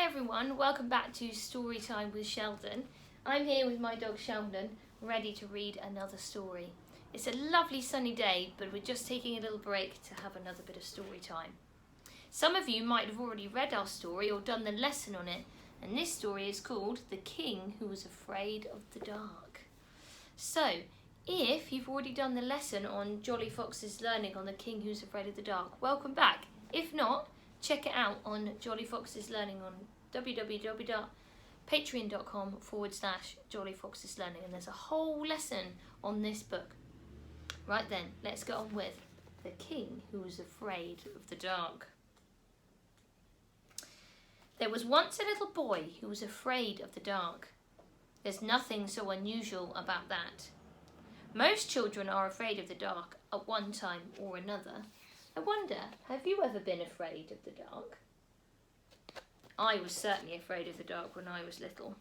everyone, welcome back to Story Time with Sheldon. I'm here with my dog Sheldon, ready to read another story. It's a lovely sunny day, but we're just taking a little break to have another bit of story time. Some of you might have already read our story or done the lesson on it, and this story is called The King Who Was Afraid of the Dark. So, if you've already done the lesson on Jolly Fox's Learning on The King Who's Afraid of the Dark, welcome back. If not, check it out on Jolly Fox's Learning on www.patreon.com/Jolly Fox's Learning, and there's a whole lesson on this book. Right then, let's get on with The King Who Was Afraid of the Dark. There was once a little boy who was afraid of the dark. There's nothing so unusual about that. Most children are afraid of the dark at one time or another. I wonder, have you ever been afraid of the dark? I was certainly afraid of the dark when I was little.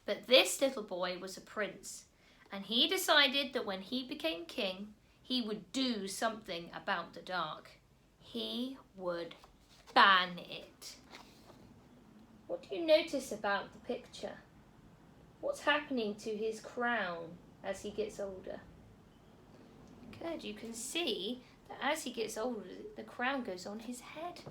But this little boy was a prince, and he decided that when he became king, he would do something about the dark. He would ban it. What do you notice about the picture? What's happening to his crown as he gets older? Good, you can see that as he gets older, the crown goes on his head.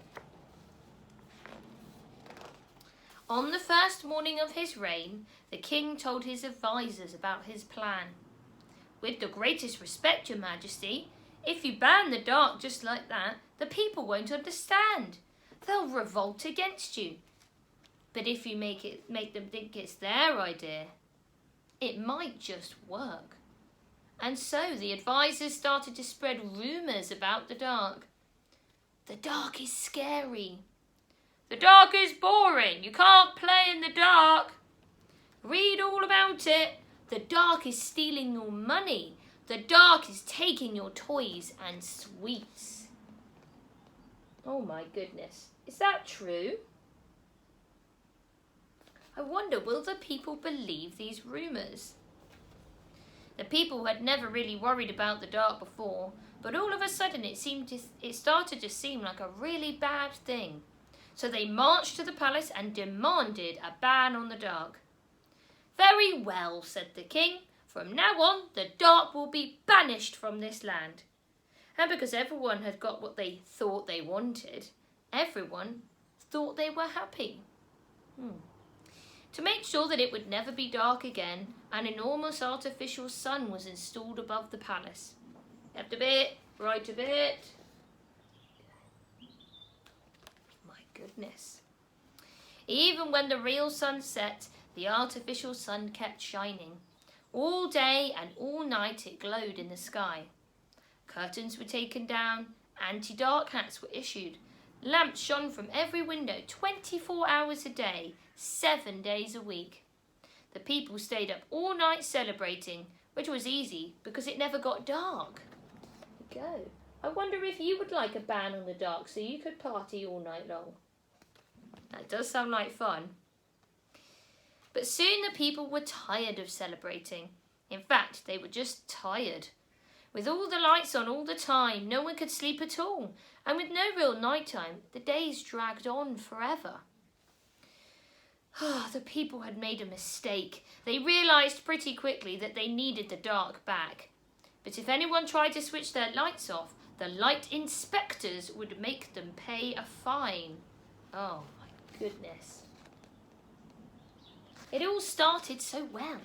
On the first morning of his reign, the king told his advisors about his plan. With the greatest respect, Your Majesty, if you ban the dark just like that, the people won't understand. They'll revolt against you. But if you make them think it's their idea, it might just work. And so the advisors started to spread rumours about the dark. The dark is scary. The dark is boring. You can't play in the dark. Read all about it. The dark is stealing your money. The dark is taking your toys and sweets. Oh my goodness. Is that true? I wonder, will the people believe these rumours? The people had never really worried about the dark before, but all of a sudden it started to seem like a really bad thing. So they marched to the palace and demanded a ban on the dark. Very well, said the king. From now on, the dark will be banished from this land. And because everyone had got what they thought they wanted, everyone thought they were happy. To make sure that it would never be dark again, an enormous artificial sun was installed above the palace. Left a bit, right a bit. My goodness. Even when the real sun set, the artificial sun kept shining. All day and all night it glowed in the sky. Curtains were taken down, anti-dark hats were issued. Lamps shone from every window 24 hours a day, 7 days a week. The people stayed up all night celebrating, which was easy because it never got dark. There you go. I wonder if you would like a ban on the dark so you could party all night long. That does sound like fun. But soon the people were tired of celebrating. In fact, they were just tired. With all the lights on all the time, no one could sleep at all. And with no real night time, the days dragged on forever. The people had made a mistake. They realised pretty quickly that they needed the dark back. But if anyone tried to switch their lights off, the light inspectors would make them pay a fine. Oh my goodness. It all started so well.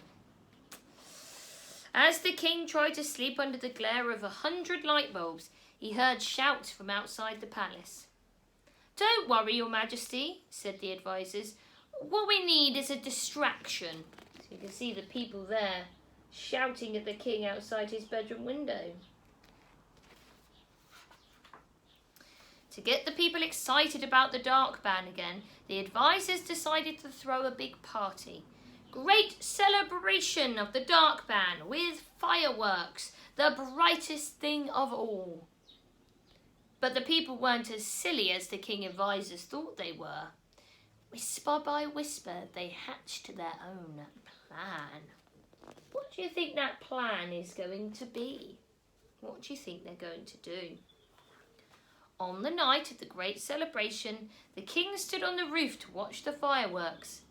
As the king tried to sleep under the glare of 100 light bulbs, he heard shouts from outside the palace. Don't worry, Your Majesty, said the advisors. What we need is a distraction. So you can see the people there shouting at the king outside his bedroom window. To get the people excited about the dark ban again, the advisors decided to throw a big party. Great celebration of the dark ban with fireworks, the brightest thing of all. But the people weren't as silly as the king advisors thought they were. Whisper by whisper, they hatched their own plan. What do you think that plan is going to be? What do you think they're going to do? On the night of the great celebration, the king stood on the roof to watch the fireworks.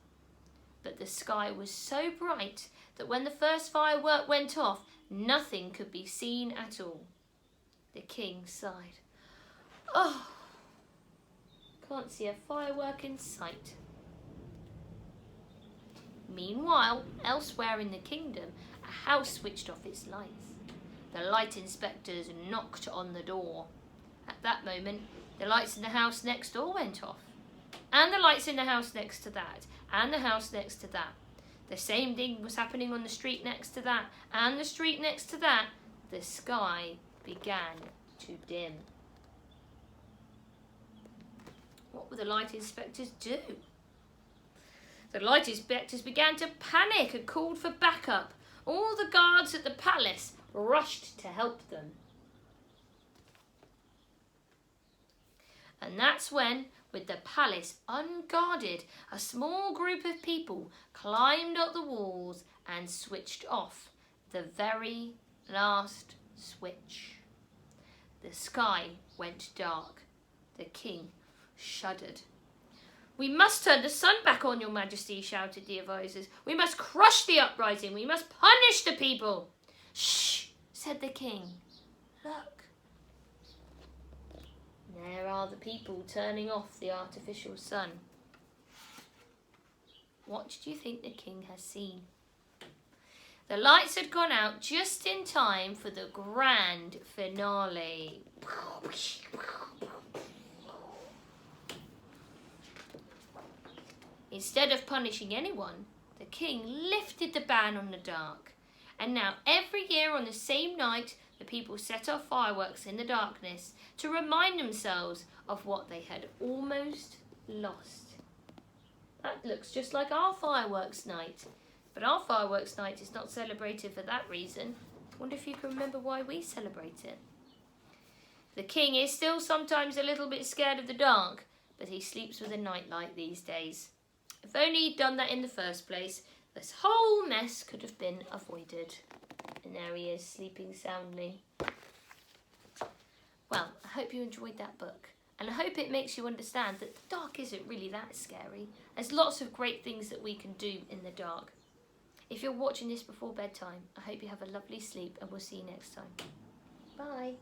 But the sky was so bright that when the first firework went off, nothing could be seen at all. The king sighed. Oh, can't see a firework in sight. Meanwhile, elsewhere in the kingdom, a house switched off its lights. The light inspectors knocked on the door. At that moment, the lights in the house next door went off. And the lights in the house next to that. And the house next to that. The same thing was happening on the street next to that. And the street next to that. The sky began to dim. What would the light inspectors do? The light inspectors began to panic and called for backup. All the guards at the palace rushed to help them. And that's when, with the palace unguarded, a small group of people climbed up the walls and switched off the very last switch. The sky went dark. The king shuddered. "We must turn the sun back on, your majesty," shouted the advisors. "We must crush the uprising. We must punish the people." "Shh," said the king. "Look. There are the people turning off the artificial sun." What do you think the king has seen? The lights had gone out just in time for the grand finale. Instead of punishing anyone, the king lifted the ban on the dark. And now every year on the same night, the people set off fireworks in the darkness to remind themselves of what they had almost lost. That looks just like our fireworks night. But our fireworks night is not celebrated for that reason. I wonder if you can remember why we celebrate it. The king is still sometimes a little bit scared of the dark, but he sleeps with a nightlight these days. If only he'd done that in the first place, this whole mess could have been avoided. And there he is, sleeping soundly. Well, I hope you enjoyed that book. And I hope it makes you understand that the dark isn't really that scary. There's lots of great things that we can do in the dark. If you're watching this before bedtime, I hope you have a lovely sleep and we'll see you next time. Bye.